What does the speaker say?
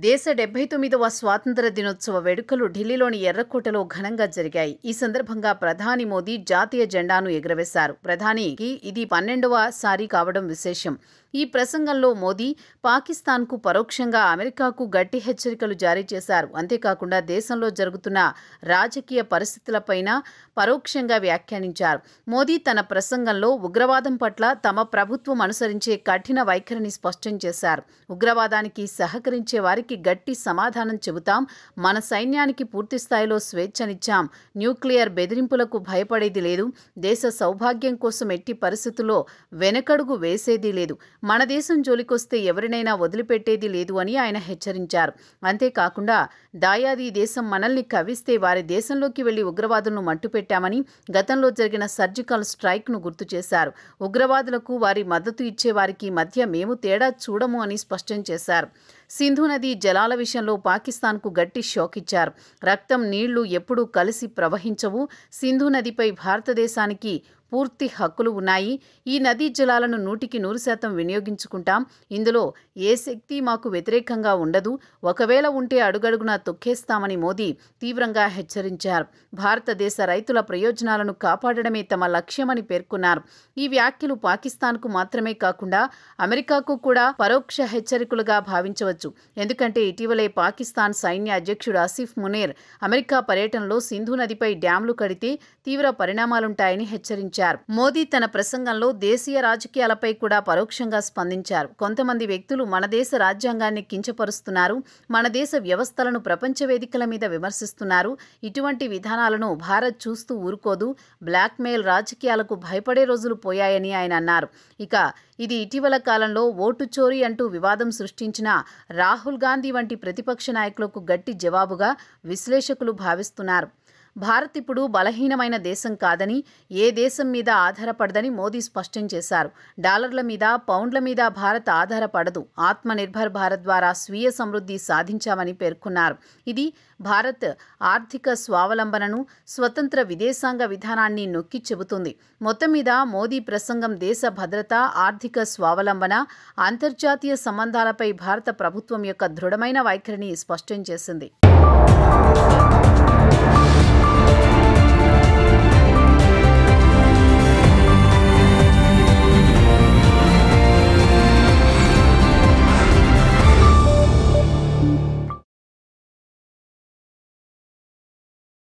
దేశ 79వ స్వాతంత్ర దినోత్సవ వేడుకలు ఢిల్లీలోని ఎర్రకోటలో ఘనంగా జరిగాయి. ఈ సందర్భంగా ప్రధాని మోదీ జాతీయ జెండాను ఎగురవేశారు. ప్రధానికి ఇది 12వ సారి కావడం విశేషం. ఈ ప్రసంగంలో మోదీ పాకిస్తాన్కు పరోక్షంగా అమెరికాకు గట్టి హెచ్చరికలు జారీ చేశారు. అంతేకాకుండా దేశంలో జరుగుతున్న రాజకీయ పరిస్థితులపైన పరోక్షంగా వ్యాఖ్యానించారు. మోదీ తన ప్రసంగంలో ఉగ్రవాదం పట్ల తమ ప్రభుత్వం అనుసరించే కఠిన వైఖరిని స్పష్టం చేశారు. ఉగ్రవాదానికి సహకరించే వారికి గట్టి సమాధానం చెబుతాం, మన సైన్యానికి పూర్తిస్థాయిలో స్వేచ్ఛనిచ్చాం, న్యూక్లియర్ బెదిరింపులకు భయపడేది లేదు, దేశ సౌభాగ్యం కోసం ఎట్టి పరిస్థితుల్లో వెనకడుగు వేసేది లేదు, మన దేశం జోలికొస్తే ఎవరినైనా వదిలిపెట్టేది లేదు అని ఆయన హెచ్చరించారు. అంతేకాకుండా దాయాది దేశం మనల్ని కవిస్తే వారి దేశంలోకి వెళ్లి ఉగ్రవాదులను మట్టుపెట్టామని, గతంలో జరిగిన సర్జికల్ స్ట్రైక్ను గుర్తు చేశారు. ఉగ్రవాదులకు వారి మద్దతు ఇచ్చేవారికి మధ్య మేము తేడా చూడము అని స్పష్టం చేశారు. సింధు నది జలాల విషయంలో పాకిస్తాన్కు గట్టి షాక్ ఇచ్చారు. రక్తం నీళ్లు ఎప్పుడూ కలిసి ప్రవహించవు, సింధు నదిపై భారతదేశానికి పూర్తి హక్కులు ఉన్నాయి, ఈ నదీ జలాలను 100% వినియోగించుకుంటాం, ఇందులో ఏ శక్తి మాకు వ్యతిరేకంగా ఉండదు, ఒకవేళ ఉంటే అడుగడుగునా తొక్కేస్తామని మోదీ తీవ్రంగా హెచ్చరించారు. భారతదేశ రైతుల ప్రయోజనాలను కాపాడడమే తమ లక్ష్యమని పేర్కొన్నారు. ఈ వ్యాఖ్యలు పాకిస్తాన్కు మాత్రమే కాకుండా అమెరికాకు కూడా పరోక్ష హెచ్చరికలుగా భావించవచ్చు. ఎందుకంటే ఇటీవలే పాకిస్తాన్ సైన్య అధ్యక్షుడు ఆసిఫ్ మునీర్ అమెరికా పర్యటనలో సింధు నదిపై డ్యాంలు కడితే తీవ్ర పరిణామాలుంటాయని హెచ్చరించారు. మోదీ తన ప్రసంగంలో దేశీయ రాజకీయాలపై కూడా పరోక్షంగా స్పందించారు. కొంతమంది వ్యక్తులు మన దేశ రాజ్యాంగాన్ని కించపరుస్తున్నారు, మన దేశ వ్యవస్థలను ప్రపంచ వేదికల మీద విమర్శిస్తున్నారు. ఇటువంటి విధానాలను భారత్ చూస్తూ ఊరుకోదు, బ్లాక్మెయిల్ రాజకీయాలకు భయపడే రోజులు పోయాయని ఆయన అన్నారు. ఇక ఇది ఇటీవల కాలంలో ఓటు చోరీ అంటూ వివాదం సృష్టించిన రాహుల్ గాంధీ వంటి ప్రతిపక్ష నాయకులకు గట్టి జవాబుగా విశ్లేషకులు భావిస్తున్నారు. భారత్ ఇప్పుడు బలహీనమైన దేశం కాదని, ఏ దేశం మీద ఆధారపడదని మోదీ స్పష్టం చేశారు. డాలర్ల మీద, పౌండ్ల మీద భారత్ ఆధారపడదు, ఆత్మనిర్భర్ భారత్ ద్వారా స్వీయ సమృద్ధి సాధించామని పేర్కొన్నారు. ఇది భారత్ ఆర్థిక స్వావలంబనను, స్వతంత్ర విదేశాంగ విధానాన్ని నొక్కి చెబుతుంది. మొత్తం మీద మోదీ ప్రసంగం దేశ భద్రత, ఆర్థిక స్వావలంబన, అంతర్జాతీయ సంబంధాలపై భారత ప్రభుత్వం యొక్క దృఢమైన వైఖరిని స్పష్టం చేసింది.